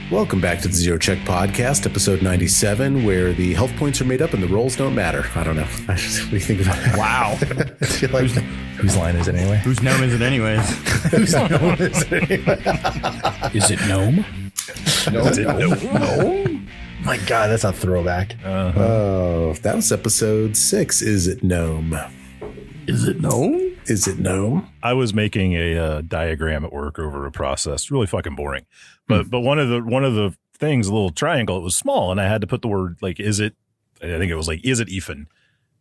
Welcome back to the Zero Check Podcast, episode 97, where the health points are made up and the rolls don't matter. I don't know. What do you think about that? Wow. Like, whose line is it anyway? Whose gnome is it anyways? Whose gnome is it anyway? Is it gnome? No. My God, that's a throwback. Oh, that was episode 6. Is it gnome? Is it gnome? Is it gnome? I was making a diagram at work over a process. Really fucking boring. But one of the things, a little triangle, it was small, and I had to put the word like, is it? I think it was like, is it Ethan?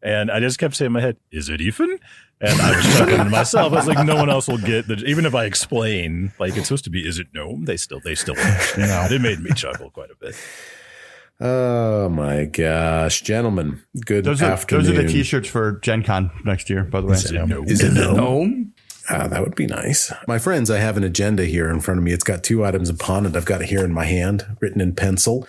And I just kept saying in my head, is it Ethan? And I was chuckling to myself. I was like, no one else will get that. Even if I explain, like it's supposed to be, is it gnome? They still won't. No, it made me chuckle quite a bit. Oh my gosh, gentlemen! Good afternoon. Those are the T-shirts for Gen Con next year, by the way. Is it gnome? That would be nice. My friends, I have an agenda here in front of me. It's got 2 items upon it. I've got it here in my hand, written in pencil.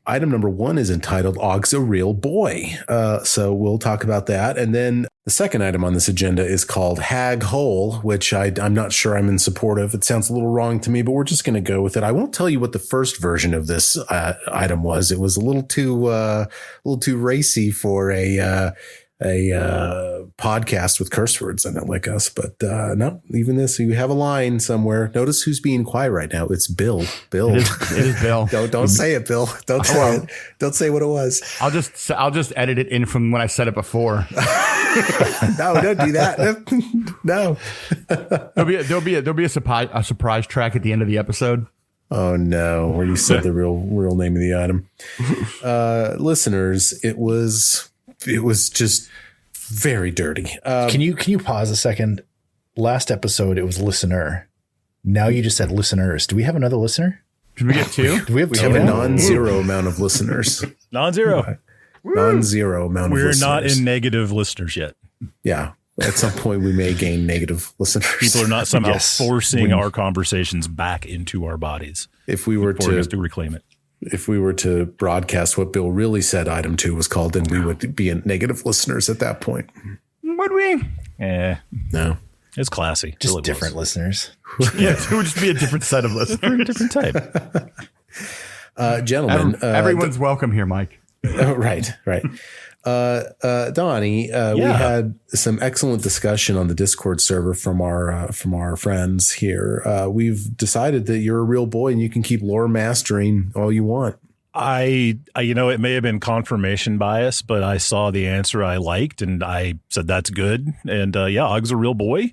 Item number 1 is entitled Og's a Real Boy. So we'll talk about that. And then the second item on this agenda is called Hag Hole, which I'm not sure I'm in support of. It sounds a little wrong to me, but we're just going to go with it. I won't tell you what the first version of this item was. It was a little too racy for a podcast with curse words in it like us, but no, even this, you have a line somewhere. Notice who's being quiet right now. It's Bill. It is Bill. Don't say it, Bill. Don't say it. Don't say what it was. I'll just edit it in from when I said it before. No, don't do that. No. There'll be a surprise track at the end of the episode. Oh no, where you said the real name of the item. Listeners, it was just very dirty. Can you pause a second? Last episode, it was listener. Now you just said listeners. Do we have another listener? Did we get 2? We have a non-zero amount of listeners. Non-zero. Non-zero amount of listeners. We're not in negative listeners yet. Yeah. At some point, we may gain negative listeners. People are not somehow forcing our conversations back into our bodies. If we were to reclaim it. If we were to broadcast what Bill really said item 2 was called, then we would be in negative listeners at that point. Would we? No. It's classy. Just really different listeners. Yeah, it would just be a different set of listeners. Different type. Gentlemen. Everyone's welcome here, Mike. Right. Donnie, we had some excellent discussion on the Discord server from our friends here. We've decided that you're a real boy and you can keep lore mastering all you want. I it may have been confirmation bias, but I saw the answer I liked and I said, that's good. And Og's a real boy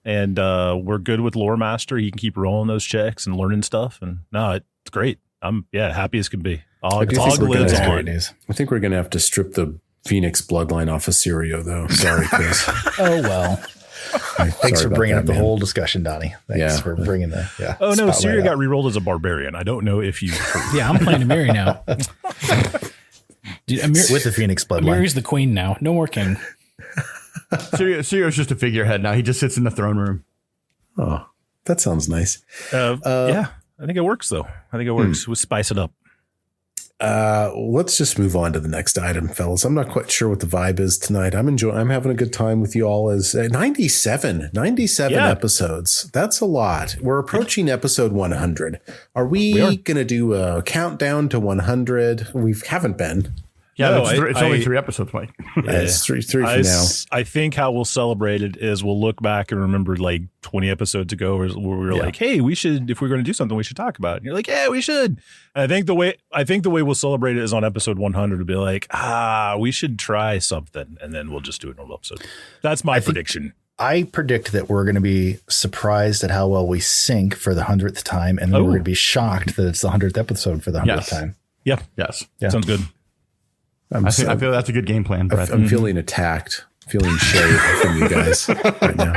and we're good with lore master. He can keep rolling those checks and learning stuff. And no, it's great. I'm happy as can be. Og lives on. I think we're going to have to strip the Phoenix bloodline off of Syrio, though. Sorry, Chris. Oh, well. Thanks for bringing up the whole discussion, Donnie. Thanks for bringing the Oh, no, Syrio got re-rolled as a barbarian. I don't know if you heard. Yeah, I'm playing Amiri now. Dude, with the Phoenix bloodline. Amiri's the queen now. No more king. Syrio's just a figurehead now. He just sits in the throne room. Oh, that sounds nice. Yeah, I think it works, though. I think it works. We'll spice it up. Let's just move on to the next item, fellas. I'm not quite sure what the vibe is tonight. I'm having a good time with you all. As 97 episodes. That's a lot. We're approaching episode 100. Are we going to do a countdown to 100? We haven't been. Yeah, no, it's only 3 episodes, Mike. Yeah, it's three for now. I think how we'll celebrate it is we'll look back and remember like 20 episodes ago where we were like, hey, we should, if we're going to do something, we should talk about it. And you're like, yeah, we should. And I think the way we'll celebrate it is on episode 100 to be like, we should try something. And then we'll just do a normal episode. That's my prediction. I predict that we're going to be surprised at how well we sync for the 100th time. And then we're going to be shocked that it's the 100th episode for the 100th time. Yeah. Yes. Yeah. Sounds good. I feel that's a good game plan, Brett. I'm feeling attacked, feeling shade from you guys right now.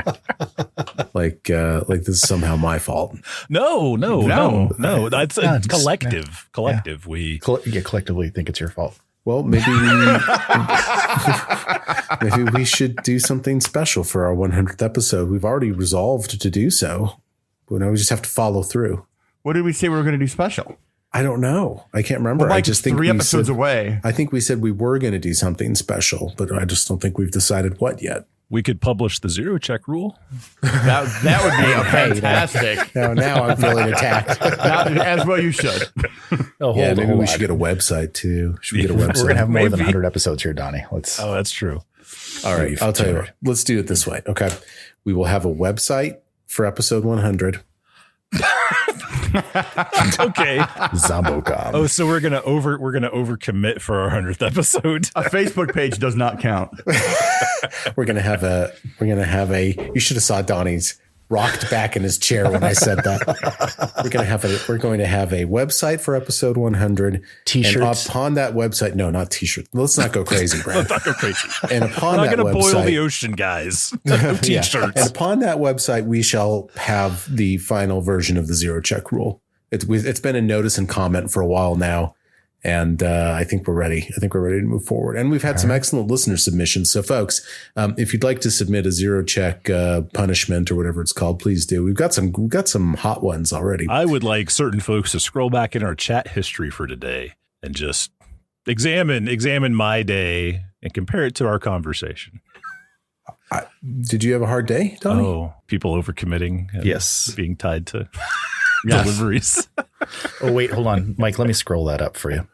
Like this is somehow my fault. No. That's it's collective. Collective. We collectively think it's your fault. Well, maybe we should do something special for our 100th episode. We've already resolved to do so. But now we just have to follow through. What did we say we were going to do special? I don't know. I can't remember. Well, I just think 3 episodes away. I think we said we were going to do something special, but I just don't think we've decided what yet. We could publish the zero check rule. That would be fantastic. Now I'm feeling attacked. As well you should. Oh, Yeah, maybe we on. should get a website too. Should we get a website? We're gonna have more than Maybe. 100 episodes here, Donnie. Let's. Oh, that's true. All right, I'll tell you what. Let's do it this way. Okay, we will have a website for episode 100. Okay. Zombocom. Oh, so we're gonna overcommit for our 100th episode. A Facebook page does not count. We're gonna have a. You should have saw Donnie's rocked back in his chair when I said that. We're going to have a website for episode 100. T-shirts. And upon that website, no, not t-shirts. Let's not go crazy, Brad. Not go crazy. And upon We're that not gonna boil website, the ocean, guys. No t-shirts. and upon that website, we shall have the final version of the zero check rule. It's been a notice and comment for a while now. And I think we're ready. I think we're ready to move forward. And we've had some excellent listener submissions. So, folks, if you'd like to submit a zero check punishment or whatever it's called, please do. We've got some hot ones already. I would like certain folks to scroll back in our chat history for today and just examine my day and compare it to our conversation. Did you have a hard day, Donnie? Oh, people overcommitting. And Yes. being tied to Yes. deliveries. Oh, wait, hold on. Mike, let me scroll that up for you.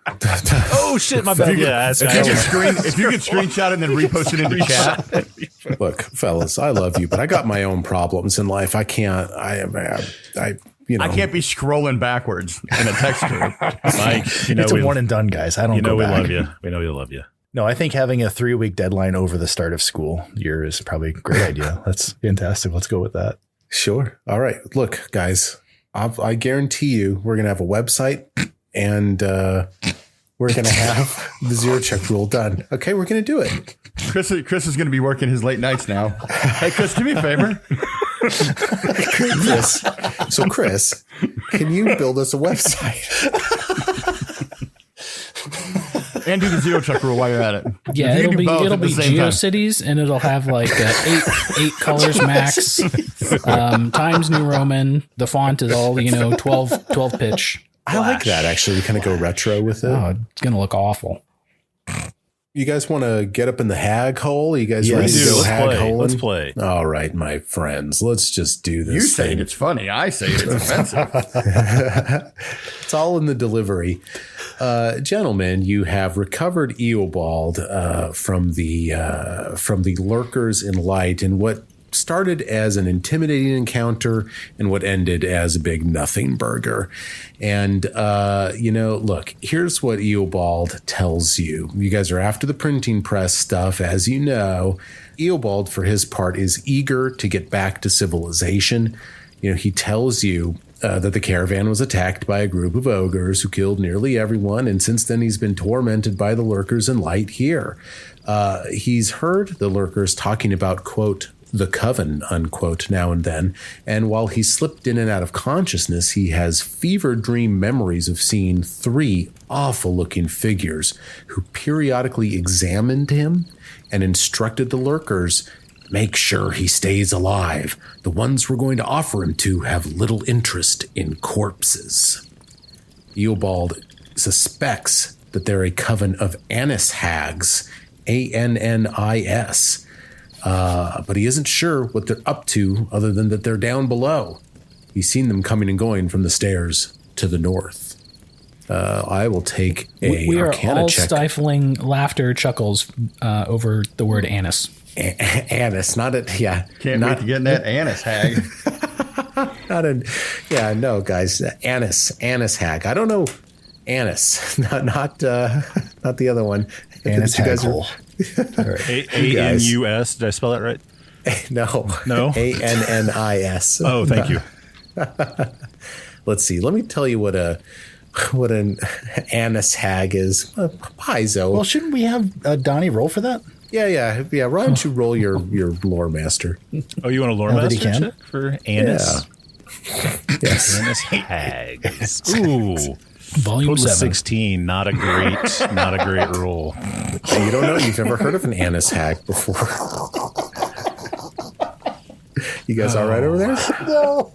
Oh, shit, my bad. Yeah, If you could screenshot it and then repost it into chat. Look, fellas, I love you, but I got my own problems in life. I can't. I you know. I can't be scrolling backwards in a text stream. Mike, It's a one and done, guys. I don't go we back. love you. We know we love you. No, I think having a 3-week deadline over the start of school year is probably a great idea. That's fantastic. Let's go with that. Sure. All right. Look, guys, I guarantee you we're going to have a website and we're going to have the zero check rule done. Okay. We're going to do it. Chris is going to be working his late nights now. Hey, Chris, do me a favor. Chris, can you build us a website? And do the zero check rule while you're at it. Yeah, You can do both it'll at the be same time. GeoCities, and it'll have like eight colors max, Times New Roman. The font is all 12 pitch. I like that. Actually, we kind of go retro with it. Oh, it's gonna look awful. You guys want to get up in the hag hole? You guys Yes. ready to We do. go Let's hag play. holing? Let's play. All right, my friends. Let's just do this. You say thing. it's funny. I say it's offensive. It's all in the delivery. Gentlemen, you have recovered Eobald from the lurkers in light in what started as an intimidating encounter and what ended as a big nothing burger. And, look, here's what Eobald tells you. You guys are after the printing press stuff, as you know. Eobald, for his part, is eager to get back to civilization. He tells you that the caravan was attacked by a group of ogres who killed nearly everyone, and since then he's been tormented by the lurkers in light here. He's heard the lurkers talking about, quote, the coven, unquote, now and then, and while he slipped in and out of consciousness, he has fever dream memories of seeing 3 awful-looking figures who periodically examined him and instructed the lurkers, make sure he stays alive. The ones we're going to offer him to have little interest in corpses. Eobald suspects that they're a coven of Annis hags, Annis, but he isn't sure what they're up to other than that they're down below. He's seen them coming and going from the stairs to the north. I will take a We are Arcana all check. stifling laughter chuckles over the word anise. Annis, not a, yeah. Can't wait to get in that Annis hag. Not a, yeah, no, guys. Annis hag. I don't know. Annis, not the other one. Annis You guys are- hole. ANUS. Did I spell that right? No. No? ANNIS. Oh, thank you. Let's see. Let me tell you what an Annis hag is. Paizo. Well, shouldn't we have Donnie roll for that? Yeah. Why don't you roll your lore master? Oh, you want a lore that he master can? check for Annis? Yes. Annis hags. Ooh. Volume Total 7. 16. Not a great roll. You don't know. You've never heard of an Annis hag before. You guys all right over there? No.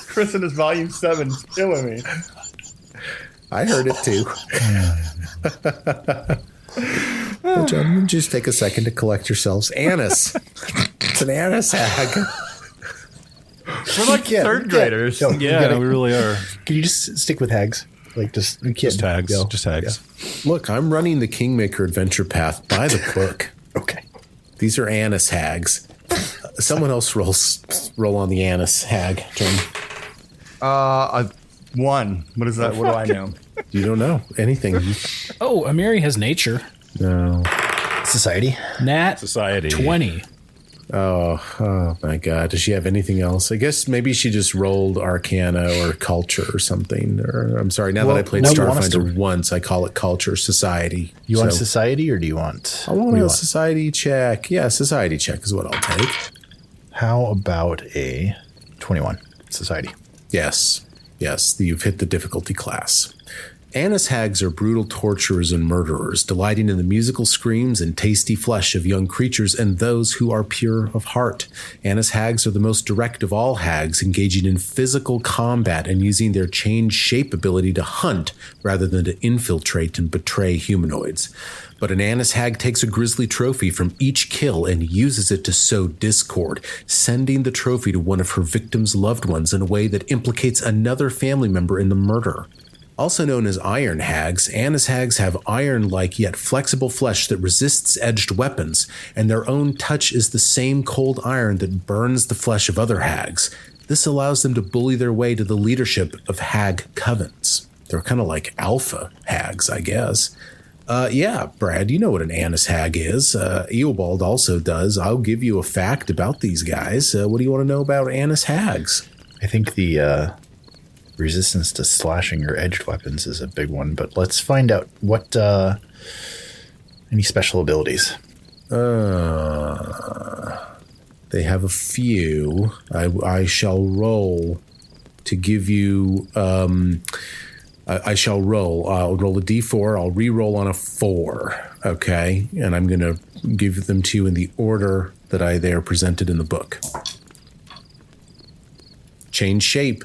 Chris in his volume 7 is killing me. I heard it too. So, gentlemen, just take a second to collect yourselves. Anise. It's an anise hag. We're like third graders. No, Yeah, we really are. Can you just stick with hags? Like just Just hags. Go. Just hags. Look, I'm running the Kingmaker adventure path by the book. Okay. These are anise hags. Someone else roll on the anise hag turn. One. What is that? What do I know? You don't know anything. Oh, Amiri has nature. No. Society. Nat Society. 20. Oh my God. Does she have anything else? I guess maybe she just rolled Arcana or Culture or something. Or I'm sorry. Now that I played Starfinder once, I call it Culture Society. You want society or do you want? I want a society check. Yeah, society check is what I'll take. How about a 21 society? Yes. You've hit the difficulty class. Anise hags are brutal torturers and murderers, delighting in the musical screams and tasty flesh of young creatures and those who are pure of heart. Anise hags are the most direct of all hags, engaging in physical combat and using their changed shape ability to hunt rather than to infiltrate and betray humanoids. But an anise hag takes a grisly trophy from each kill and uses it to sow discord, sending the trophy to one of her victims' loved ones in a way that implicates another family member in the murder. Also known as iron hags, anise hags have iron-like yet flexible flesh that resists edged weapons, and their own touch is the same cold iron that burns the flesh of other hags. This allows them to bully their way to the leadership of hag covens. They're kind of like alpha hags, I guess. Yeah, Brad, you know what an anise hag is. Eobald also does. I'll give you a fact about these guys. What do you want to know about anise hags? I think the resistance to slashing or edged weapons is a big one, but let's find out what any special abilities. They have a few. I shall roll to give you. I shall roll. I'll roll a d4. I'll re-roll on a 4. Okay, and I'm going to give them to you in the order that they are presented in the book. Change shape.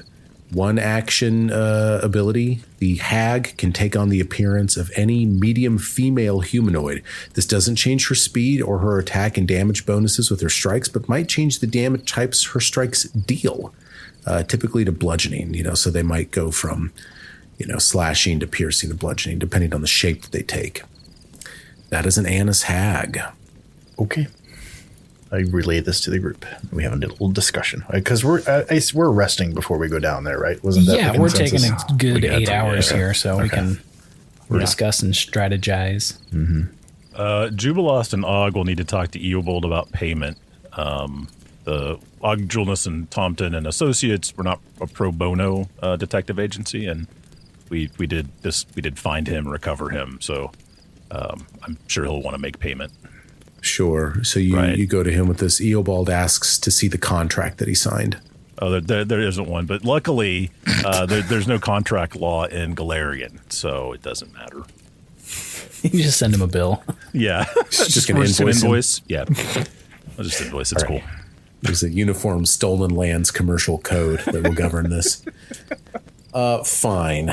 One action ability, the hag can take on the appearance of any medium female humanoid. This doesn't change her speed or her attack and damage bonuses with her strikes, but might change the damage types her strikes deal, typically to bludgeoning, so they might go from, slashing to piercing to bludgeoning, depending on the shape that they take. That is an anise hag. Okay. I relay this to the group. We have a little discussion because we're resting before we go down there, right? Wasn't that? Yeah, the we're consensus? taking a good 8 hours here, so we can Yeah. discuss and strategize. Jubilost and Og will need to talk to Eobald about payment. The Og, Julness, and Tompton and Associates were not a pro bono detective agency, and we did find him, recover him. So I'm sure he'll want to make payment. Sure. So you go to him with this. Eobald asks to see the contract that he signed. Oh, there isn't one, but luckily there's no contract law in Galarian, so it doesn't matter. You just send him a bill. Yeah, just gonna invoice him? Yeah, I'll just invoice. It's cool. There's a uniform stolen lands commercial code that will govern this. Fine.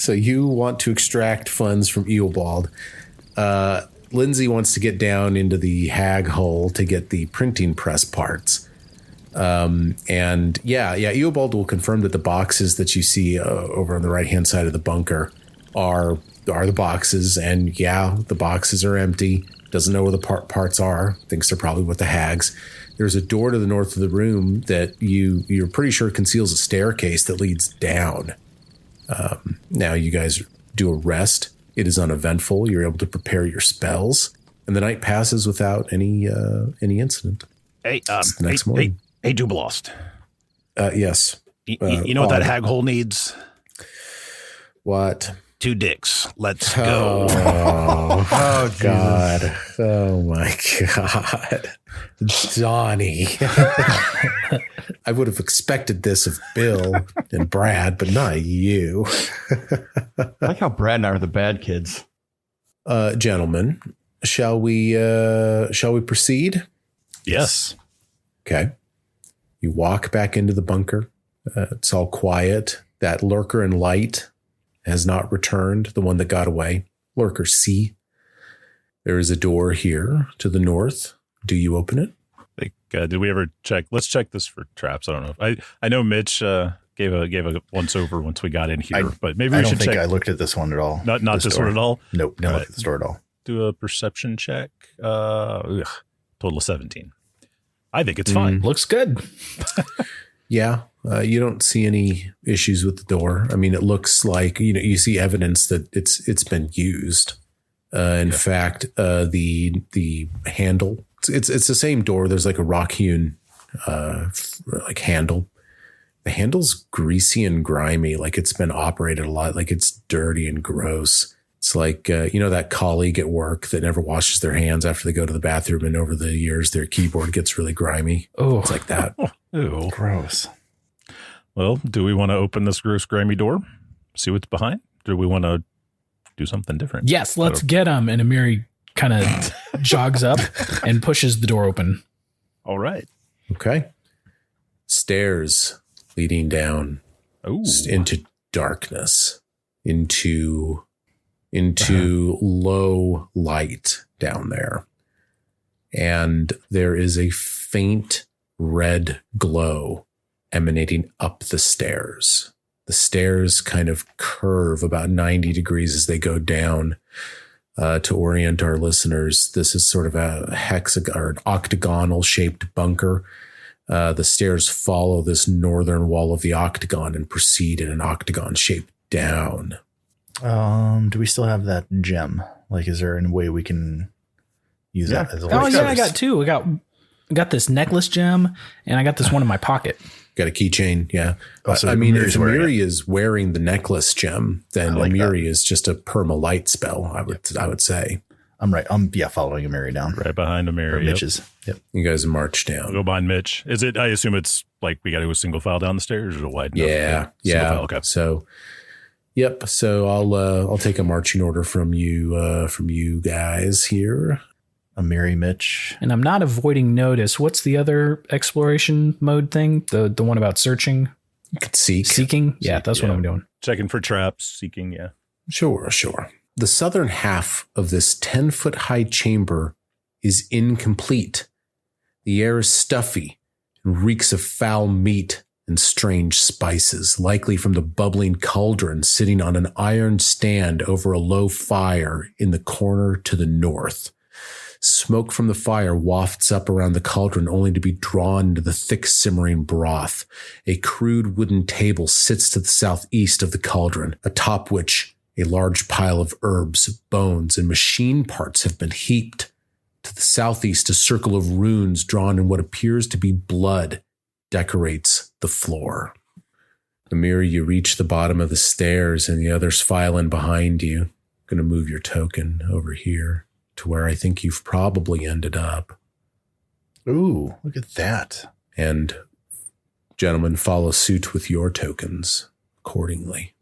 So you want to extract funds from Eobald. Lindsay wants to get down into the hag hole to get the printing press parts. Eobald will confirm that the boxes that you see over on the right-hand side of the bunker are the boxes. And the boxes are empty. Doesn't know where the parts are. Thinks they're probably with the hags. There's a door to the north of the room that you're pretty sure conceals a staircase that leads down. Now you guys do a rest. It is uneventful. You're able to prepare your spells, and the night passes without any incident. Hey, It's the next morning. Hey, Jubilost. Yes. You know what that hag hole needs? What? 2 dicks. Let's go. Oh God. Oh my God. Donnie. I would have expected this of Bill and Brad, but not you. I like how Brad and I are the bad kids. Gentlemen, shall we proceed? Yes. Okay. You walk back into the bunker. It's all quiet. That lurker and light has not returned, the one that got away. Lurker C. There is a door here to the north. Do you open it? Like, did we ever check? Let's check this for traps. I don't know. I know Mitch gave a once over once we got in here, but maybe we should check. I looked at this one at all. Not this one at all. Nope, not look at the store at all. Do a perception check. Total of 17. I think it's fine. Looks good. Yeah. You don't see any issues with the door. I mean, it looks like, you see evidence that it's been used. In fact, the handle, it's the same door. There's like a rock hewn, like handle. The handle's greasy and grimy. Like it's been operated a lot. Like it's dirty and gross. It's like, that colleague at work that never washes their hands after they go to the bathroom, and over the years, their keyboard gets really grimy. Oh, it's like that. Ew. Gross. Well, do we want to open this gross, grimy door? See what's behind? Do we want to do something different? Yes, let's get him. And Amiri kind of jogs up and pushes the door open. All right. Okay. Stairs leading down into darkness, into low light down there. And there is a faint red glow emanating up the stairs. The stairs kind of curve about 90 degrees as they go down. To orient our listeners, this is sort of a hexagon or an octagonal shaped bunker. The stairs follow this northern wall of the octagon and proceed in an octagon shape down. Do we still have that gem? Like, is there any way we can use that as a Oh, yeah, I got two. I got this necklace gem, and I got this one in my pocket. Got a keychain, yeah. So I mean, if Amiri Amiri is wearing the necklace gem, then Amiri is just a perma-light spell, I would say. I'm right. Following Amiri down. Right behind Amiri. Mitch's. Yep. You guys march down. I'll go behind Mitch. Is it? I assume it's like we got to go single file down the stairs, or is it wide enough? Yeah. File, okay. So, yep. So I'll take a marching order from you guys here. Amiri, Mitch. And I'm not avoiding notice. What's the other exploration mode thing? The one about searching? You could seek. Seeking? Yeah, that's what I'm doing. Checking for traps, seeking, yeah. Sure. The southern half of this 10-foot high chamber is incomplete. The air is stuffy and reeks of foul meat and strange spices, likely from the bubbling cauldron sitting on an iron stand over a low fire in the corner to the north. Smoke from the fire wafts up around the cauldron only to be drawn into the thick simmering broth. A crude wooden table sits to the southeast of the cauldron, atop which a large pile of herbs, bones, and machine parts have been heaped. To the southeast, a circle of runes drawn in what appears to be blood decorates the floor. Amiri, you reach the bottom of the stairs and the others file in behind you. Going to move your token over here to where I think you've probably ended up. Ooh, look at that. And gentlemen, follow suit with your tokens accordingly.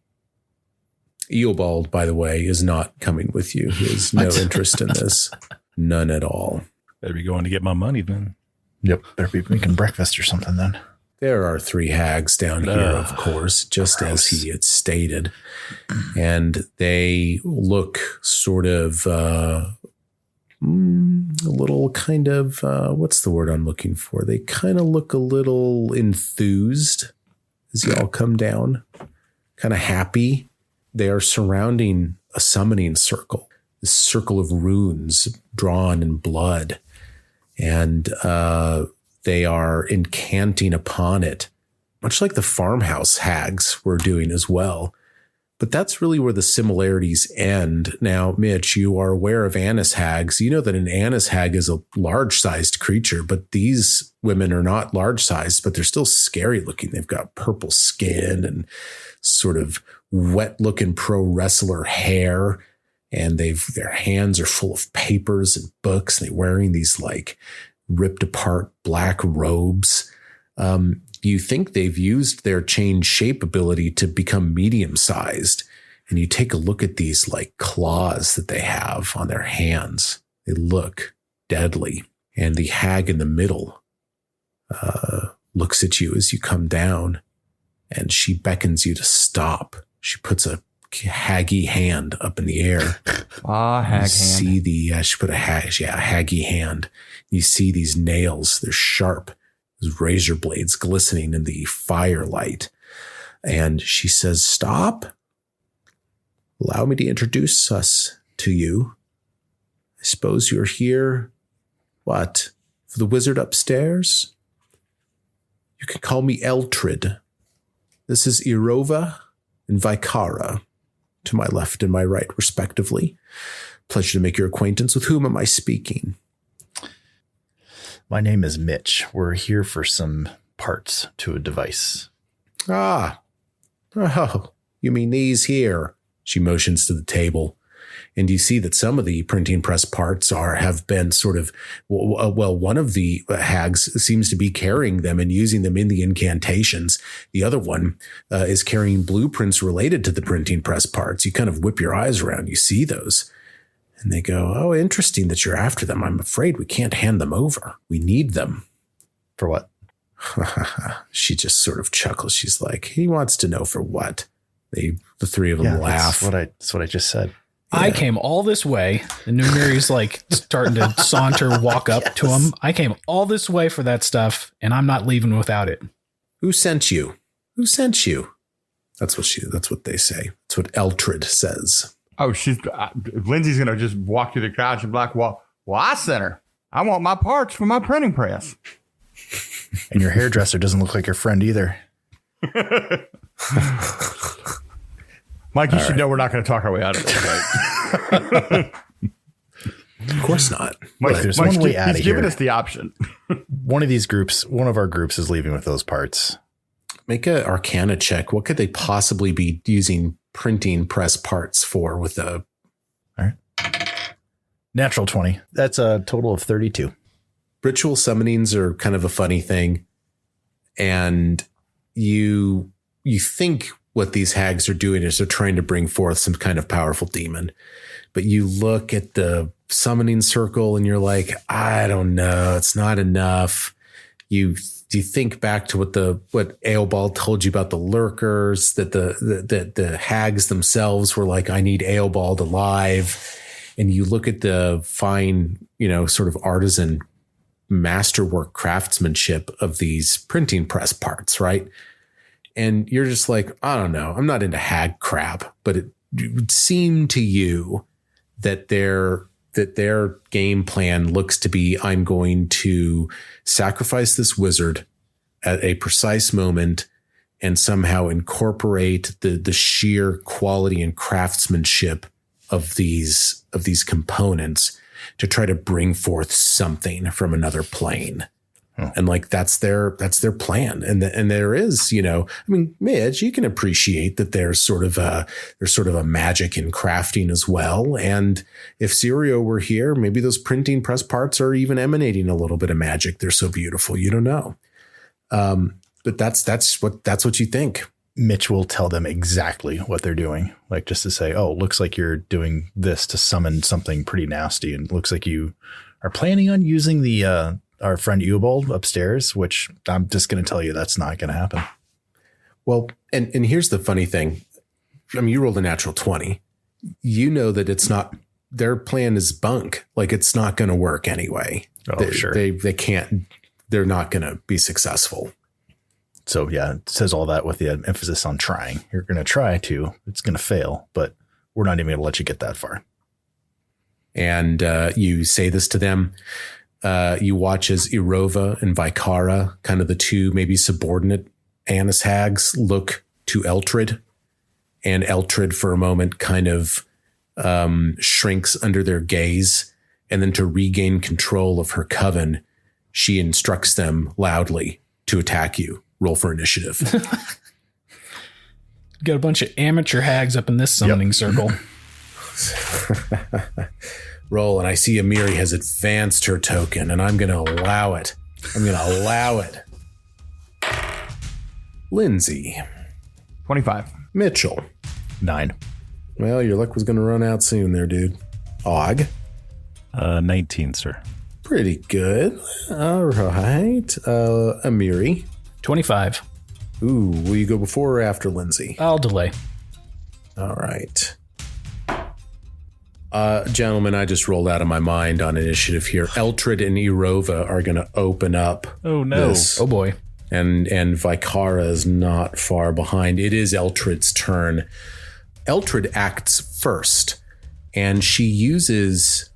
Eobald, by the way, is not coming with you. He has no interest in this. None at all. Better be going to get my money then. Yep. Better be making breakfast or something then. There are 3 hags down here, of course, just as he had stated. And they look sort of a little kind of, what's the word I'm looking for? They kind of look a little enthused as y'all come down, kind of happy. They are surrounding a summoning circle, this circle of runes drawn in blood. And they are incanting upon it, much like the farmhouse hags were doing as well. But that's really where the similarities end. Now, Mitch, you are aware of Annis hags. You know that an Annis hag is a large-sized creature, but these women are not large-sized, but they're still scary looking. They've got purple skin and sort of wet-looking pro wrestler hair, and their hands are full of papers and books, and they're wearing these like ripped apart black robes. You think they've used their change shape ability to become medium sized. And you take a look at these like claws that they have on their hands. They look deadly. And the hag in the middle looks at you as you come down, and she beckons you to stop. She puts a haggy hand up in the air. Hag hand. See she put a haggy hand. You see these nails, they're sharp, those razor blades glistening in the firelight. And she says, "Stop. Allow me to introduce us to you. I suppose you're here, what, for the wizard upstairs? You can call me Eltrid. This is Irova and Vikara, to my left and my right, respectively. Pleasure to make your acquaintance. With whom am I speaking?" My name is Mitch. We're here for some parts to a device. "Ah, oh, you mean these here?" She motions to the table. And you see that some of the printing press parts have been sort of, one of the hags seems to be carrying them and using them in the incantations. The other one is carrying blueprints related to the printing press parts. You kind of whip your eyes around. You see those. And they go, "Oh, interesting that you're after them. I'm afraid we can't hand them over. We need them." For what? She just sort of chuckles. She's like, "He wants to know for what?" The three of them laugh. That's what I just said. Yeah. I came all this way, and Numeri's like starting to walk up to him. I came all this way for that stuff, and I'm not leaving without it. "Who sent you? Who sent you?" That's what they say. That's what Eltrid says. Oh, Lindsay's going to just walk through the couch and be like, well, I sent her. I want my parts for my printing press. And your hairdresser doesn't look like your friend either. Mike, you should know we're not going to talk our way out of this, right? Of course not. Mike, there's one way out of here. He's giving us the option. One of our groups is leaving with those parts. Make a Arcana check. What could they possibly be using printing press parts for with a... All right. Natural 20. That's a total of 32. Ritual summonings are kind of a funny thing. And you think what these hags are doing is they're trying to bring forth some kind of powerful demon. But you look at the summoning circle and you're like, I don't know, it's not enough. You think back to what Eobald told you about the lurkers, that the hags themselves were like, I need Eobald alive. And you look at the fine, sort of artisan masterwork craftsmanship of these printing press parts, right? And you're just like, I don't know, I'm not into hag crap, but it would seem to you that their game plan looks to be, I'm going to sacrifice this wizard at a precise moment and somehow incorporate the sheer quality and craftsmanship of these components to try to bring forth something from another plane. And like, that's their plan. And there is, Midge, you can appreciate that there's sort of a magic in crafting as well. And if Sirio were here, maybe those printing press parts are even emanating a little bit of magic. They're so beautiful. You don't know. But that's what you think. Mitch will tell them exactly what they're doing. Like, just to say, oh, looks like you're doing this to summon something pretty nasty. And looks like you are planning on using our friend Eobald upstairs, which I'm just going to tell you that's not going to happen. Well, and here's the funny thing. I mean, you rolled a natural 20. You know that it's not, their plan is bunk. Like, it's not going to work anyway. Oh, sure. They can't, they're not going to be successful. So yeah, it says all that with the emphasis on trying. You're going to try to, it's going to fail, but we're not even going to let you get that far. And you say this to them. You watch as Irova and Vikara, kind of the two maybe subordinate Annis hags, look to Eltrid. And Eltrid for a moment kind of shrinks under their gaze. And then to regain control of her coven, she instructs them loudly to attack you. Roll for initiative. Got a bunch of amateur hags up in this summoning circle. Roll, and I see Amiri has advanced her token, and I'm going to allow it. Lindsay. 25. Mitchell. 9. Well, your luck was going to run out soon there, dude. Og. 19, sir. Pretty good. All right. Amiri. 25. Ooh, will you go before or after Lindsay? I'll delay. All right. Gentlemen, I just rolled out of my mind on initiative here. Eltrid and Erova are going to open up. Oh, no. Oh, boy. And Vikara is not far behind. It is Eltrid's turn. Eltrid acts first, and she uses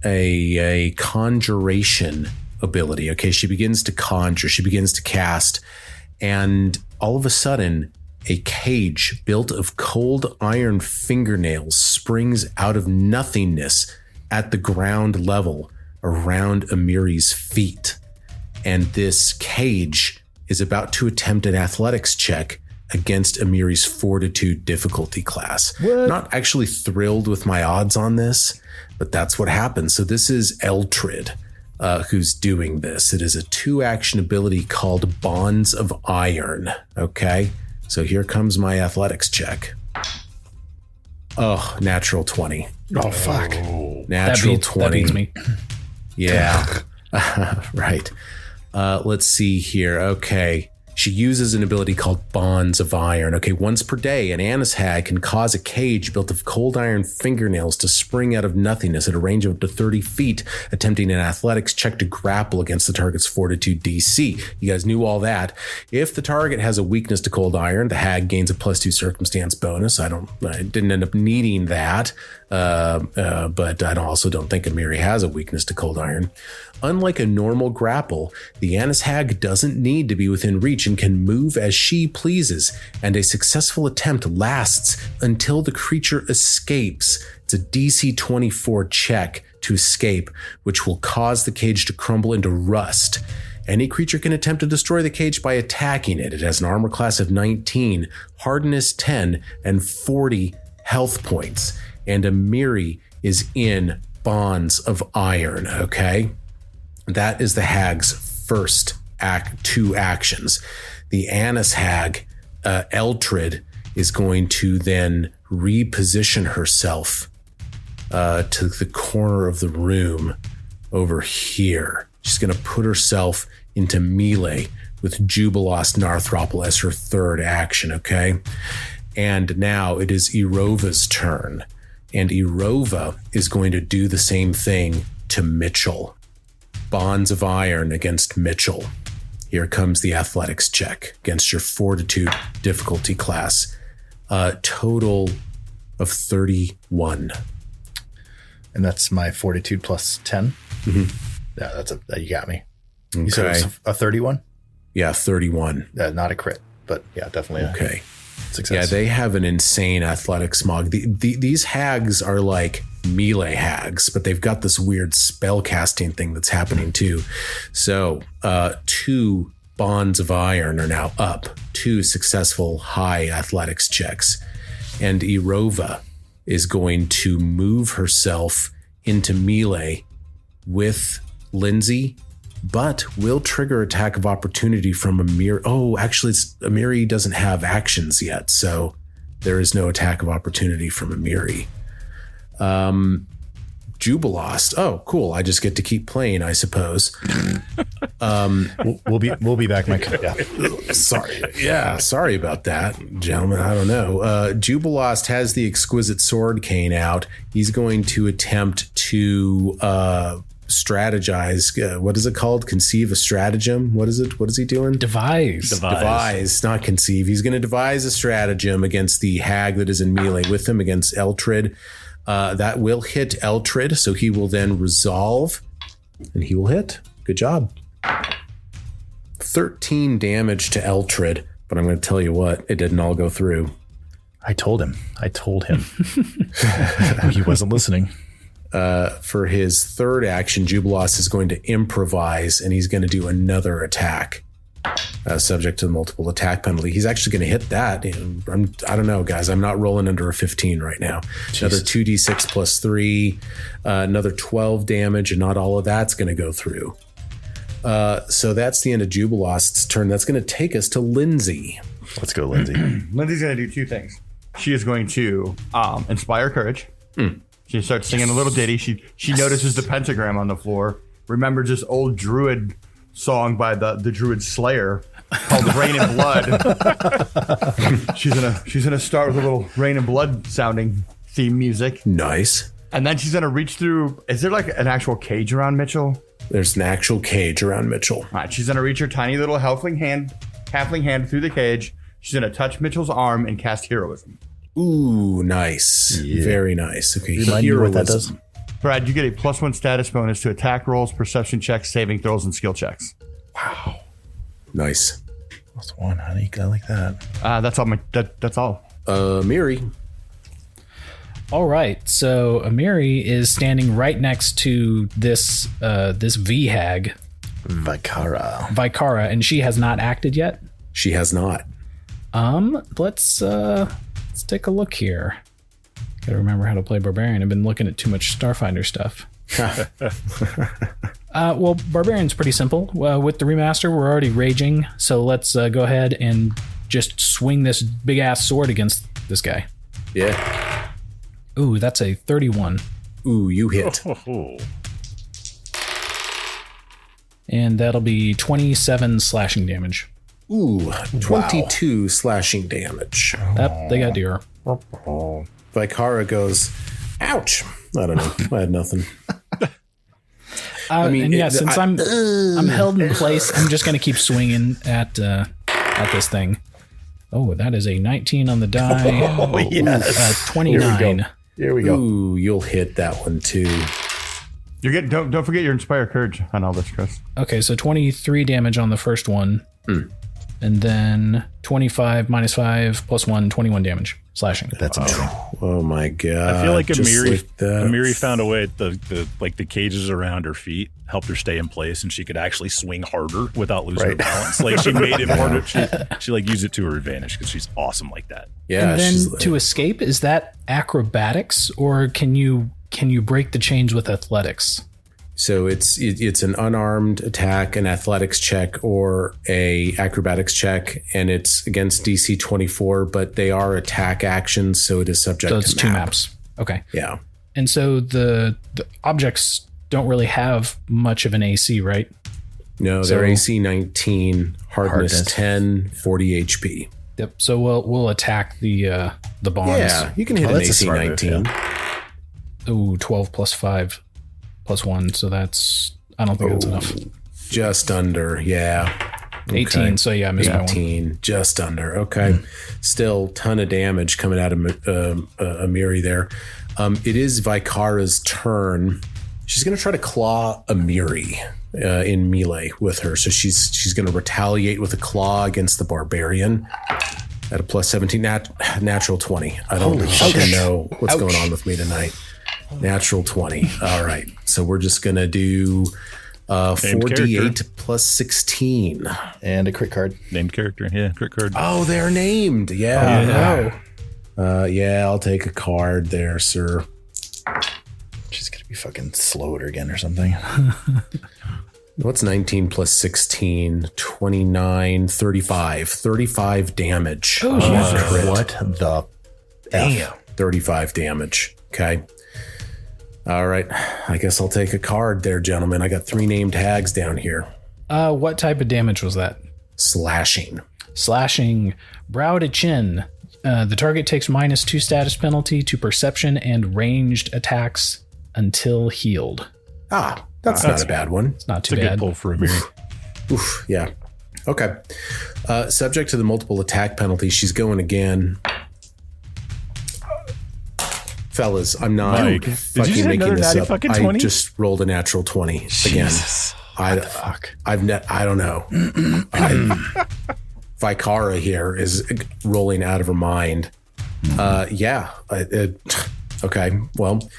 a conjuration ability. Okay, she begins to conjure. She begins to cast, and all of a sudden, a cage built of cold iron fingernails springs out of nothingness at the ground level around Amiri's feet. And this cage is about to attempt an athletics check against Amiri's fortitude difficulty class. What? Not actually thrilled with my odds on this, but that's what happens. So this is Eltrid who's doing this. It is a 2-action ability called Bonds of Iron. Okay. So here comes my athletics check. Oh, natural 20. Oh, fuck. Natural 20. That beats me. Yeah. Right. Let's see here. Okay. She uses an ability called Bonds of Iron. Okay, once per day, an Annis hag can cause a cage built of cold iron fingernails to spring out of nothingness at a range of up to 30 feet, attempting an athletics check to grapple against the target's fortitude DC. You guys knew all that. If the target has a weakness to cold iron, the hag gains a +2 circumstance bonus. I didn't end up needing that, but I also don't think Amiri has a weakness to cold iron. Unlike a normal grapple, the Annis hag doesn't need to be within reach and can move as she pleases, and a successful attempt lasts until the creature escapes. It's a DC 24 check to escape, which will cause the cage to crumble into rust. Any creature can attempt to destroy the cage by attacking it. It has an armor class of 19, hardness 10, and 40 health points. And Amiri is in Bonds of Iron, okay? That is the hag's first 2 actions. The Annis hag, Eltrid, is going to then reposition herself to the corner of the room over here. She's going to put herself into melee with Jubilost Narthropple as her 3rd action, okay? And now it is Erova's turn. And Erova is going to do the same thing to Mitchell. Bonds of Iron against Mitchell. Here comes the athletics check against your fortitude difficulty class. Total of 31. And that's my fortitude plus 10. Mm-hmm. Yeah, you got me. Okay. You said it was a 31? Yeah, 31. Not a crit, but yeah, definitely. Okay. Success. Yeah, they have an insane athletic smog. These hags are like melee hags, but they've got this weird spell casting thing that's happening too. So 2 Bonds of Iron are now up, 2 successful high athletics checks. And Erova is going to move herself into melee with Lindsay, but will trigger attack of opportunity from Amiri. Oh, actually, Amiri doesn't have actions yet, so there is no attack of opportunity from Amiri. Jubilost. Oh, cool. I just get to keep playing, I suppose. We'll be back, Mike. Yeah. Sorry. Yeah, sorry about that, gentlemen. I don't know. Jubilost has the exquisite sword cane out. He's going to attempt to strategize. What is it called? Conceive a stratagem. What is it? What is he doing? Devise, not conceive. He's going to devise a stratagem against the hag that is in melee with him, against Eltrid. That will hit Eltrid, so he will then resolve, and he will hit. Good job. 13 damage to Eltrid, but I'm going to tell you what, it didn't all go through. I told him. He wasn't listening. For his 3rd action, Jubilost is going to improvise, and he's going to do another attack, subject to the multiple attack penalty. He's actually going to hit that. I don't know, guys. I'm not rolling under a 15 right now. Jeez. Another 2d6 plus 3, another 12 damage, and not all of that's going to go through. So that's the end of Jubilost's turn. That's going to take us to Lindsay. Let's go, Lindsay. Lindsay's going to do 2 things. She is going to inspire courage. She starts singing a little ditty. She notices the pentagram on the floor. Remembers this old druid song by the druid Slayer. called Rain and Blood. she's gonna start with a little Rain and Blood sounding theme music. Nice. And then she's gonna reach through. Is there like an actual cage around Mitchell? There's an actual cage around Mitchell. All right, she's gonna reach her tiny little halfling hand through the cage. She's gonna touch Mitchell's arm and cast heroism. Ooh, nice. Yeah. Very nice. Okay, Remind me what that does. Brad, you get a +1 status bonus to attack rolls, perception checks, saving throws, and skill checks. Wow. Nice. +1, honey. I like that. That's all. That's all. Miri. All right, so Amiri is standing right next to this this V-hag, Vikara, and she has not acted yet. She has not. Let's take a look here. Gotta remember how to play Barbarian. I've been looking at too much Starfinder stuff. Well, Barbarian's pretty simple. With the remaster, we're already raging, so let's go ahead and just swing this big ass sword against this guy. Yeah. Ooh, that's a 31. Ooh, you hit. And that'll be 27 slashing damage. Ooh, 22 slashing damage. Yep, they got deer. Vikara goes, ouch. I don't know. I had nothing. And yeah, since I'm held in place, I'm just going to keep swinging at this thing. Oh, that is a 19 on the die. Oh, yes. 29. Here we go. Ooh, you'll hit that one too. You get don't forget your Inspire Courage on all this, Chris. Okay, so 23 damage on the first one. And then 25 minus 5 plus 1, 21 damage. Slashing. That's amazing. Oh my god! I feel like just Amiri, like that. Amiri found a way. The cages around her feet helped her stay in place, and she could actually swing harder without losing her balance. Like she made it harder. She like used it to her advantage because she's awesome like that. Yeah. And then she's like, to escape, is that acrobatics or can you break the chains with athletics? so it's an unarmed attack, an athletics check, or a acrobatics check, and it's against DC 24. But they are attack actions, so it is subject So it's to two maps. Okay. Yeah. And so the objects don't really have much of an AC, right? No, So- they're AC 19, hardness 10, 40 HP. Yep. So we'll attack the bonds. Yeah, you can hit an that's a AC smart move, 19. Ooh, 12 plus 5 plus 1. So that's, I don't think that's enough. Just under, yeah. 18. So yeah, I missed by 1. 18, just under. Okay. Still ton of damage coming out of Amiri there. It is Vikara's turn. She's going to try to claw Amiri in melee with her. So she's going to retaliate with a claw against the barbarian at a plus 17 natural 20. I don't fucking know what's going on with me tonight. Natural 20. All right. So we're just going to do 4d8 plus 16. And a crit card. Named character, yeah, crit card. Oh, they're named. Yeah. Yeah, I'll take a card there, sir. She's going to be fucking slowed again or something. What's 19 plus 16? 29, 35. 35 damage. Oh, Jesus. What the Damn. 35 damage. Okay. All right. I guess I'll take a card there, gentlemen. I got 3 named hags down here. What type of damage was that? Slashing. Slashing brow to chin. The target takes -2 status penalty to perception and ranged attacks until healed. That's not a bad one. It's not It's too a good bad. pull for Amiri. Oof, yeah. Okay. Subject to the multiple attack penalty, she's going again. Fellas, I'm not Mike, did you fucking just hit making another this natty up. fucking I 20? just rolled a natural 20 again. I don't know. Vikara here is rolling out of her mind. Yeah. Okay. Well,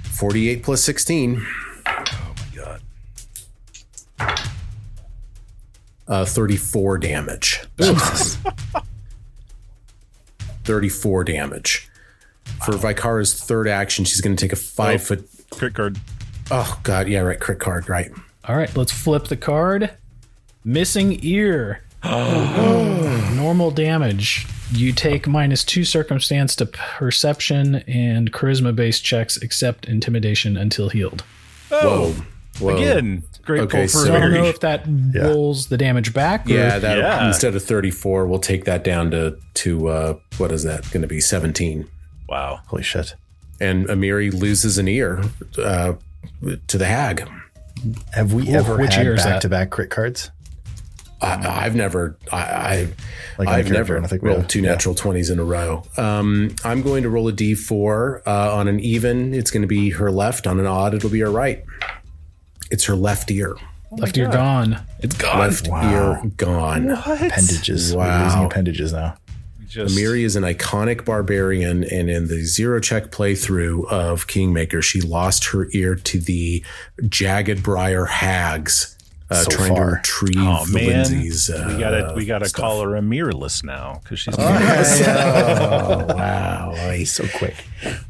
48 plus 16. Oh my god. 34 damage. 34 damage. For Vikara's third action, she's going to take a 5-foot. Crit card. Oh, God. Yeah, right. Crit card. Right. All right, let's flip the card. Missing ear. Normal damage. You take -2 circumstance to perception and charisma based checks except intimidation until healed. Whoa. Whoa. Again, great Okay, pull for so- I don't Mary. know if that rolls the damage back. Or, Yeah, that Yeah. instead of 34, we'll take that down to what is that going to be? 17. Wow. Holy shit. And Amiri loses an ear to the hag. Have we ever which had year is that? back-to-back crit cards? I've never, Like on a I've character, never I don't think we rolled have. two Yeah. natural 20s in a row. I'm going to roll a d4 on an even. It's going to be her left. On an odd, it'll be her right. It's her left ear. left ear gone. It's gone. Left ear gone. Appendages. Wow. We're losing appendages now. Amiri is an iconic barbarian, and in the zero check playthrough of Kingmaker, she lost her ear to the jagged briar hags So trying to far. retrieve Oh the man, Lindsay's. we gotta call her a mirrorless now because she's. Oh, wow. He's so quick.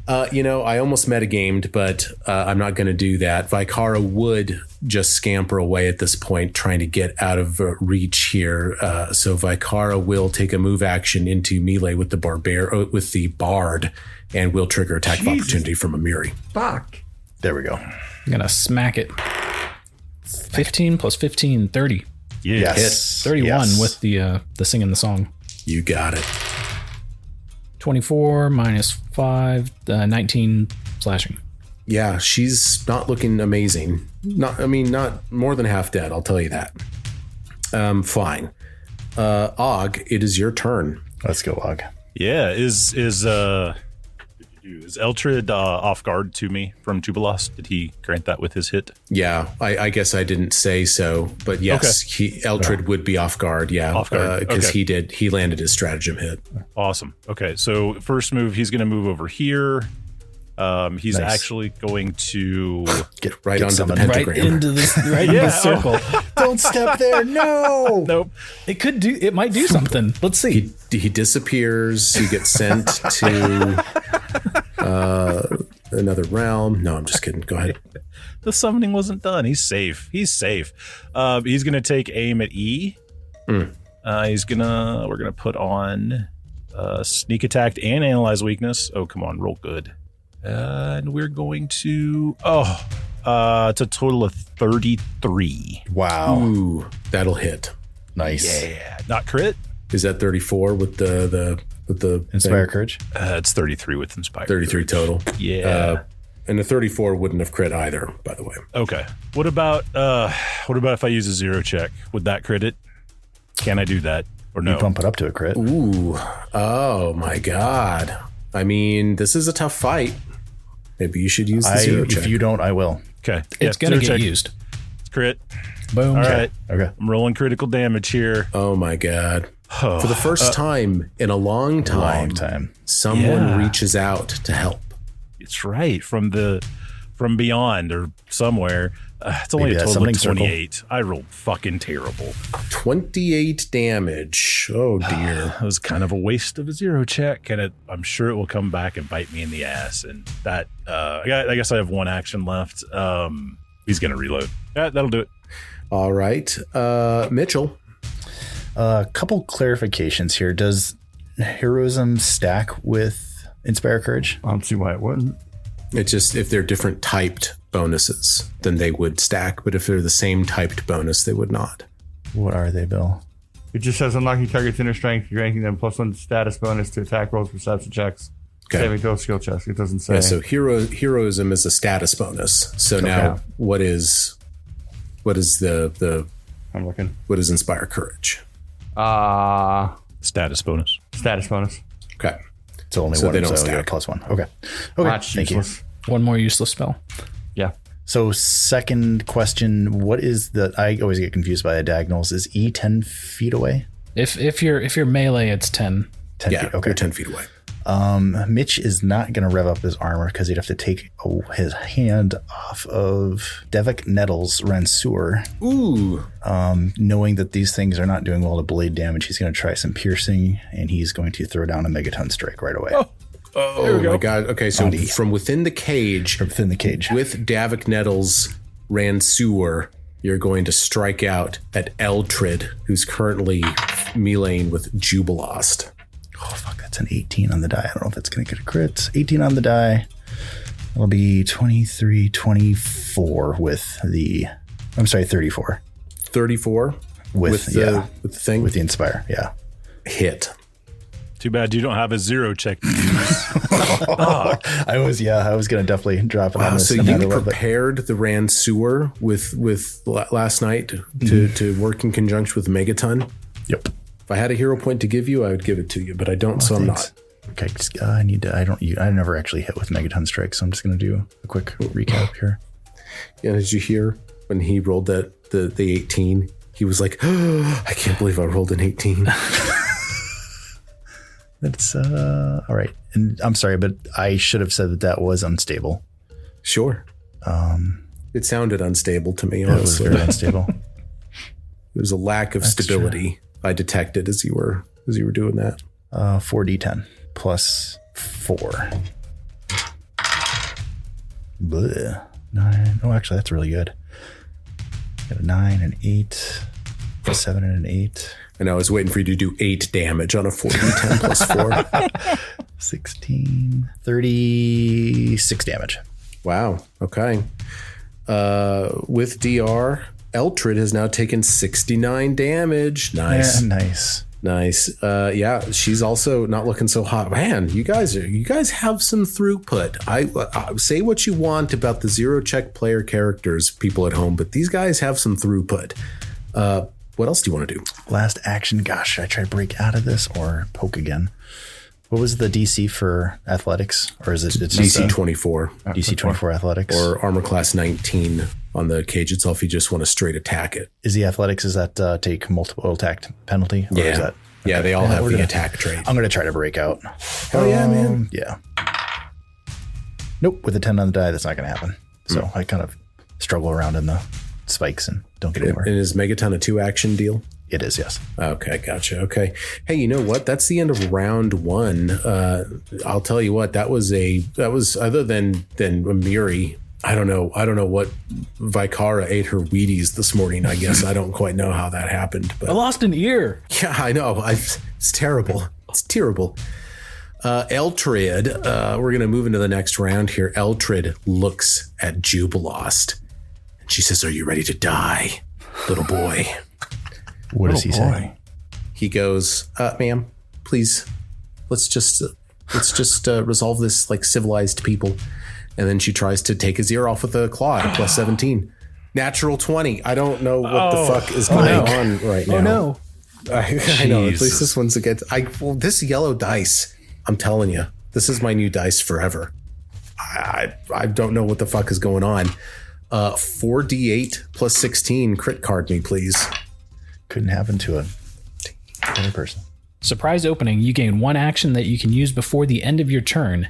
I almost metagamed, but I'm not going to do that. Vikara would just scamper away at this point, trying to get out of reach here. So Vikara will take a move action into melee with the bard, and will trigger attack of opportunity from Amiri. Fuck. There we go. I'm going to smack it. 15 plus 15, 30. Yeah. Yes. 31 Yes. with the singing the song. You got it. 24 minus 5, 19 slashing. Yeah, she's not looking amazing. Not more than half dead. I'll tell you that. Fine. Og, it is your turn. Let's go, Og. Yeah. Is Eltrid off guard to me from Jubilost? Did he grant that with his hit? Yeah, I guess I didn't say so, but yes, Eltrid would be off guard. Yeah, Off guard. because Okay. he landed his stratagem hit. Awesome. Okay, so first move, he's going to move over here. He's Nice. actually going to. Get Right onto the summoned. pentagram. Right into the circle. Don't step there. No. Nope. It might do something. Let's see. He disappears. He gets sent to another realm. No, I'm just kidding. Go ahead. The summoning wasn't done. He's safe. He's going to take aim at E. We're going to put on sneak attack and analyze weakness. Oh, come on. Roll good. And we're going to, it's a total of 33. Wow. Ooh, that'll hit. Nice. Yeah. Not crit. Is that 34 with the Inspire thing? courage. It's 33 with Inspire. 33 total. Yeah. And the 34 wouldn't have crit either, by the way. Okay. What about if I use a zero check? Would that crit it? Can I do that or no? You bump it up to a crit. Ooh. Oh my God. I mean, this is a tough fight. Maybe you should use the zero check. If you don't, I will. Okay. It's going to zero get check. used. It's crit. Boom. All right. Okay. I'm rolling critical damage here. Oh my God. For the first time in a long time, someone reaches out to help. It's right from beyond or somewhere. It's only Maybe a that total of summoning 28. I rolled fucking terrible. 28 damage. Oh dear. That was kind of a waste of a zero check, and I'm sure it will come back and bite me in the ass. And that I guess I have one action left. He's gonna reload. That'll do it. All right. Mitchell. A couple clarifications here. Does heroism stack with Inspire Courage? I don't see why it wouldn't. It's just if they're different typed bonuses, then they would stack. But if they're the same typed bonus, they would not. What are they, Bill? It just says unlocking target's inner strength, granting them +1 status bonus to attack rolls, perception checks, Okay. saving throw, skill checks. It doesn't say. Yeah, so heroism is a status bonus. So now what is the I'm looking. what is Inspire Courage? Status bonus. Status bonus. Okay. It's only So one, they don't so you stack. get +1. Okay. Okay. That's Thank you. useless. One more useless spell. Yeah. So second question, what is I always get confused by the diagonals. Is E 10 feet away? If you're melee, it's 10. 10 Yeah, feet. Okay. you're 10 feet away. Mitch is not going to rev up his armor because he'd have to take his hand off of Devik Nettles Ranseur. Ooh. Knowing that these things are not doing well to blade damage, he's going to try some piercing, and he's going to throw down a Megaton Strike right away. Oh my God. Okay, so from within the cage, Within the cage. with Davik Nettles Ranseur, you're going to strike out at Eltrid, who's currently meleeing with Jubilost. Oh, fuck, that's an 18 on the die. I don't know if it's going to get a crit. 18 on the die. It'll be 23, 24 with the, I'm sorry, 34. 34 with the thing? With the Inspire, yeah. Hit. Too bad you don't have a 0 check. I was going to definitely drop it on Wow, this. so no you matter what, but- prepared the Ransuer with last night to work in conjunction with Megaton? Yep. If I had a hero point to give you, I would give it to you, but I don't, so thanks. I'm not. Okay, I never actually hit with Megaton Strike, so I'm just going to do a quick recap here. Yeah, did you hear when he rolled the 18? He was like, oh, I can't believe I rolled an 18. That's all right. And I'm sorry, but I should have said that was unstable. Sure. It sounded unstable to me, It was honestly. very unstable. There was a lack of stability I detected as you were doing that. 4d10 plus 4. Bleh. 9. Oh, actually, that's really good. Got a 9, an 8, a 7, and an 8. And I was waiting for you to do 8 damage on a 4d10 plus 4. 16, 36 damage. Wow. Okay. With DR, Eltrid has now taken 69 damage. Nice. Yeah, nice. Nice. Yeah, she's also not looking so hot. Man, you guys have some throughput. I say what you want about the 0 check player characters, people at home, but these guys have some throughput. What else do you want to do? Last action. Gosh, should I try to break out of this or poke again? What was the DC for athletics? Or is it it's DC 24. DC 24 athletics? Or armor class 19 on the cage itself. You just want to straight attack it. Is the athletics, is that take multiple attack penalty? Or is that, yeah, they all have the attack trait. I'm going to try to break out. Oh, yeah, man. Yeah. Nope. With a 10 on the die, that's not going to happen. So I kind of struggle around in the spikes and don't get anywhere. And is Megaton a 2-action deal? It is, yes. Okay, gotcha. Okay. Hey, you know what? That's the end of round 1. I'll tell you what, that was other than Amiri. I don't know what Vikara ate her Wheaties this morning, I guess. I don't quite know how that happened. But I lost an ear. yeah, I know. It's terrible. It's terrible. Eltrid, we're going to move into the next round here. Eltrid looks at Jubilost. And she says, "Are you ready to die, little boy?" What does he say? He goes, "Ma'am, please, let's just resolve this like civilized people." And then she tries to take his ear off with a claw at plus 17. Natural 20. I don't know what the fuck is going on right now. Oh no. I know. At least this one's against. This yellow dice. I'm telling you, this is my new dice forever. I don't know what the fuck is going on. 4d8 plus 16. Crit card me, please. Couldn't happen to another person. Surprise opening. You gain 1 action that you can use before the end of your turn,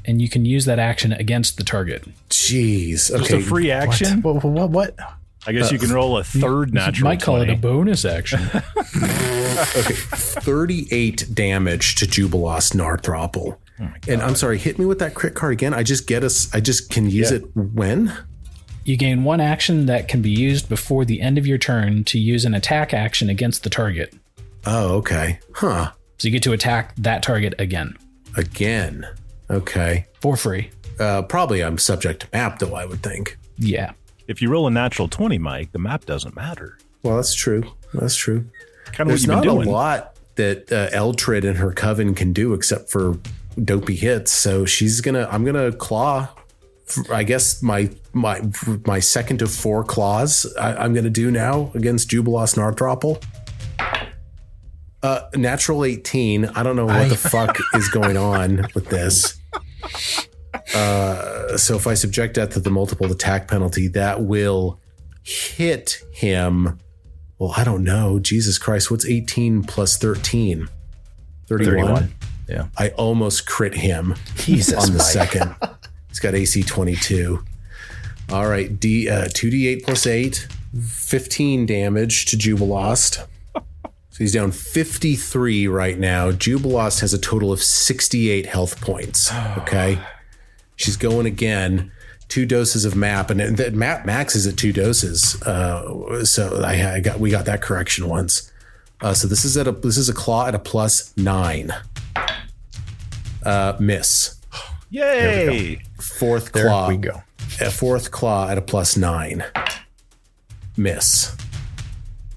and you can use that action against the target. Jeez. Just Okay. a free action. What? I guess you can roll a third natural. Might call 20. it a bonus action. Okay. 38 damage to Jubilost Narthropple. And I'm sorry, hit me with that crit card again. I just can use it when? You gain 1 action that can be used before the end of your turn to use an attack action against the target. Oh, okay. Huh. So you get to attack that target again. Again. Okay. For free. Probably I'm subject to map, though, I would think. Yeah. If you roll a natural 20, Mike, the map doesn't matter. Well, that's true. That's true. Kind of what There's you've been not doing. a lot that Eltrid and her coven can do except for dopey hits. So I'm gonna claw. I guess my second of 4 claws I'm gonna do now against Jubilost Narthropple. Natural 18. I don't know what the fuck is going on with this. So if I subject that to the multiple attack penalty, that will hit him. Well, I don't know. Jesus Christ. What's 18 plus 13? 31. Yeah. I almost crit him Jesus, on the Mike. second. He's got AC 22. All right. 2d8 plus 8. 15 damage to Jubilost. So he's down 53 right now. Jubilost has a total of 68 health points. Okay. She's going again. 2 doses of map, and the map max is at 2 doses. So we got that correction once. So this is a claw at a plus 9. Miss. Yay! Fourth There claw. we go. A fourth claw at a +9. Miss.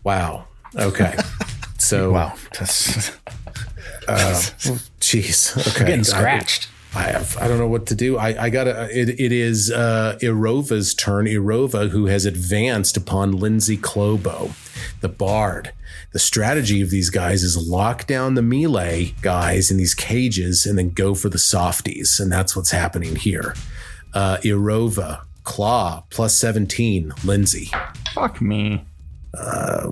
Wow. Okay. So Wow. That's, jeez. Okay. Getting scratched. I don't know what to do. I gotta. It is Irova's turn. Irova, who has advanced upon Lindsay Clobo, the bard. The strategy of these guys is lock down the melee guys in these cages and then go for the softies, and that's what's happening here. Irova, claw +17. Lindsay, Fuck me.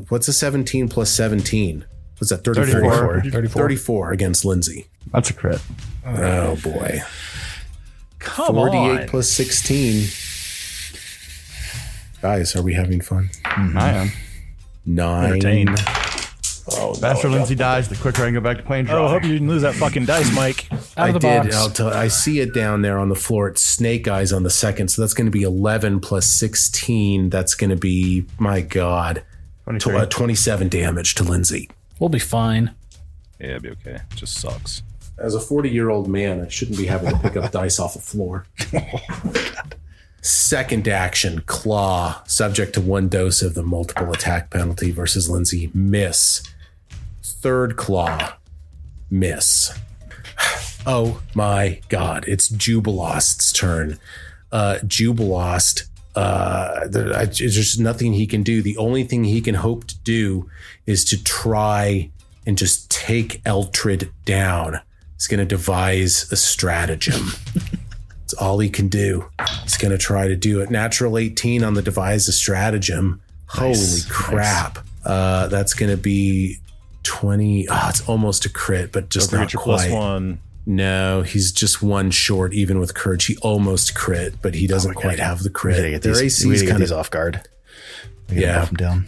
what's a 17 + 17? What's that? 34. 34 against Lindsay. That's a crit. Oh boy. Come 48 on. +16. Guys, are we having fun? I am. 9. Entertained. Oh, Faster Lindsay dies, the quicker I can go back to playing Oh, I draw. hope you didn't lose that fucking dice, Mike. Out of the box. I'll tell. I see it down there on the floor. It's Snake Eyes on the second, so that's going to be 11 +16. That's going to be, my God, 23. 27 damage to Lindsay. We'll be fine. Yeah, it'd be okay. It just sucks. As a 40-year-old man, I shouldn't be having to pick up dice off the floor. Second action, claw, subject to 1 dose of the multiple attack penalty versus Lindsay. Miss. Third claw, miss. Oh my God, it's Jubilost's turn. Jubilost, there's just nothing he can do. The only thing he can hope to do is to try and just take Eltrid down. He's going to devise a stratagem. That's all he can do. He's going to try to do it. Natural 18 on the devise a stratagem. Holy crap. That's going to be 20. Oh, it's almost a crit, but just Don't not forget your quite. +1. No, he's just 1 short, even with courage. He almost crit, but he doesn't quite have the we crit. gotta get Their these, AC we is gotta get kind these of off guard. We gotta Yeah. buff them down.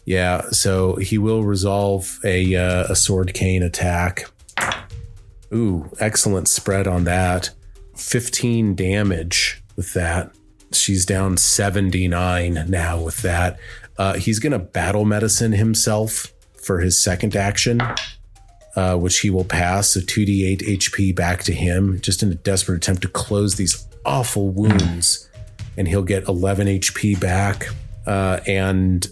Yeah, so he will resolve a sword cane attack. Ooh, excellent spread on that. 15 damage with that. She's down 79 now with that. He's going to battle medicine himself for his second action, which he will pass. So 2d8 HP back to him, just in a desperate attempt to close these awful wounds. And he'll get 11 HP back. And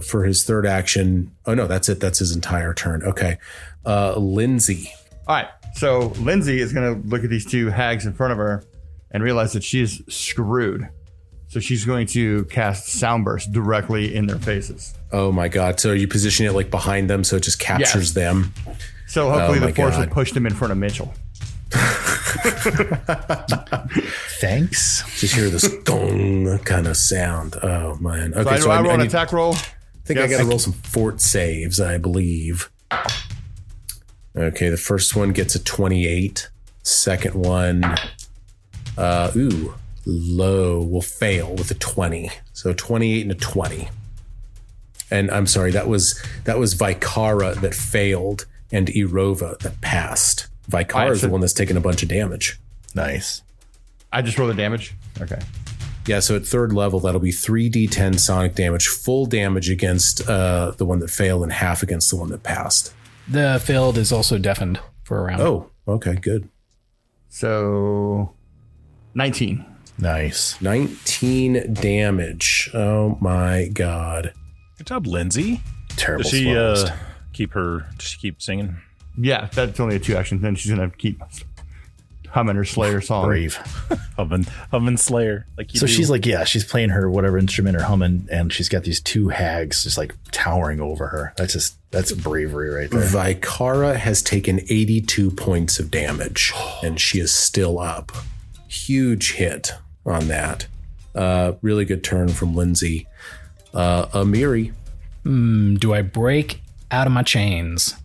for his third action, oh no, that's it. That's his entire turn. Okay. Lindsay. All right. So Lindsay is going to look at these two hags in front of her and realize that she's screwed. So she's going to cast Soundburst directly in their faces. Oh my God. So you position it like behind them so it just captures them. So hopefully Oh the force God. will push them in front of Mitchell. Thanks. Just hear this gong kind of sound. Oh man. Okay. So I roll an need- attack roll. I think I Yes. got to roll some fort saves, I believe. Okay. The first one gets a 28. Second one, low will fail with a 20. So 28 and a 20. And I'm sorry, that was Vikara that failed and Irova that passed. Vikara is the one that's taking a bunch of damage. Nice. I just roll the damage. Okay. Yeah, so at third level, that'll be 3d10 sonic damage, full damage against the one that failed and half against the one that passed. The failed is also deafened for a round. Oh, okay, good. So 19. Nice. 19 damage. Oh my God. Good job, Lindsay. Terrible. Does she slowest. does she keep singing? Yeah, that's only a 2 action. Then she's going to keep humming her Slayer song. Brave. Humming Slayer. Like you So do. she's like, yeah, she's playing her whatever instrument or humming, and she's got these two hags just like towering over her. That's bravery right there. Vikara has taken 82 points of damage, and she is still up. Huge hit on that. Really good turn from Lindsay. Amiri. Do I break out of my chains?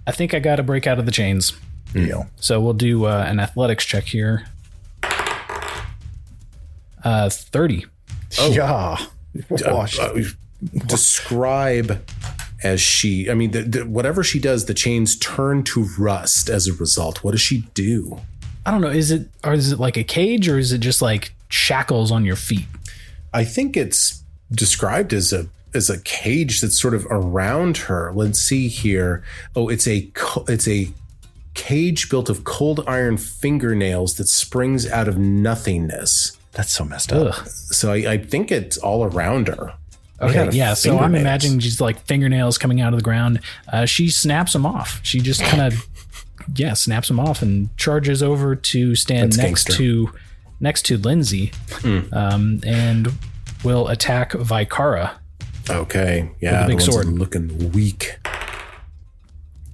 I think I got to break out of the chains. You So we'll do an athletics check here. 30. Yeah. Describe as she, I mean, whatever she does, the chains turn to rust as a result. What does she do? I don't know. Is it like a cage or is it just like shackles on your feet? I think it's described as a cage that's sort of around her. Let's see here. Oh, it's a cage built of cold iron fingernails that springs out of nothingness. That's so messed up. Ugh. So I think it's all around her. Okay, yeah. So I'm fingernails. imagining just like fingernails coming out of the ground. She snaps them off. She just kind of, snaps them off and charges over to stand That's next to Lindsay, and will attack Vikara. Okay, yeah, With a big the ones that sword. are looking weak.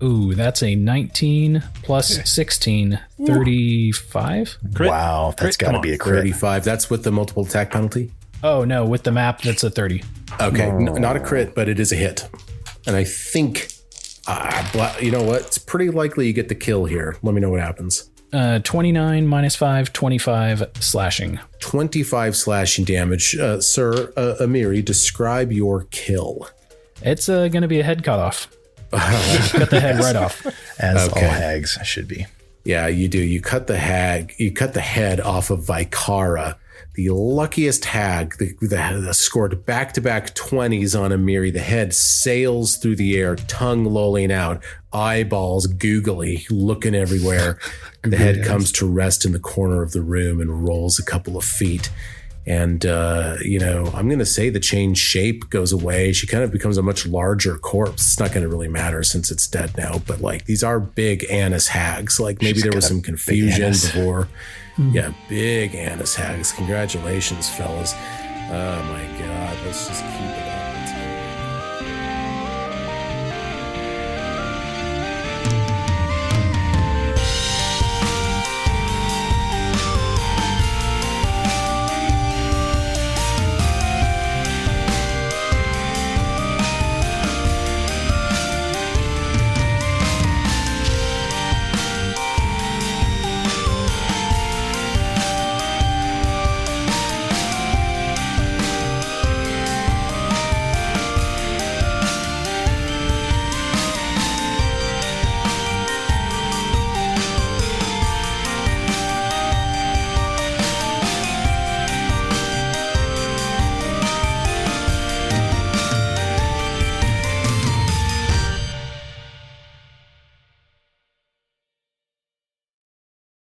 Ooh, that's a 19 plus 16, 35. Crit. Wow, that's Crit, got come to on. be a crit. 35. That's with the multiple attack penalty. Oh no, with the map, that's a 30. Okay, not a crit, but it is a hit. And I think, you know what? It's pretty likely you get the kill here. Let me know what happens. 29 minus 5, 25 slashing. 25 slashing damage. Sir, Amiri, describe your kill. It's going to be a head cut off. Cut the head right off. As Okay. all hags should be. Yeah, you do. You cut the head off of Vikara, the luckiest hag that scored back-to-back 20s on Amiri. The head sails through the air, tongue lolling out, eyeballs googly, looking everywhere. The head comes to rest in the corner of the room and rolls a couple of feet. And, I'm going to say the change shape goes away. She kind of becomes a much larger corpse. It's not going to really matter since it's dead now. But, like, these are big Annis hags. Like, maybe there was some confusion before. Yeah, big Annis hags. Congratulations, fellas. Oh, my God. Let's just keep it up.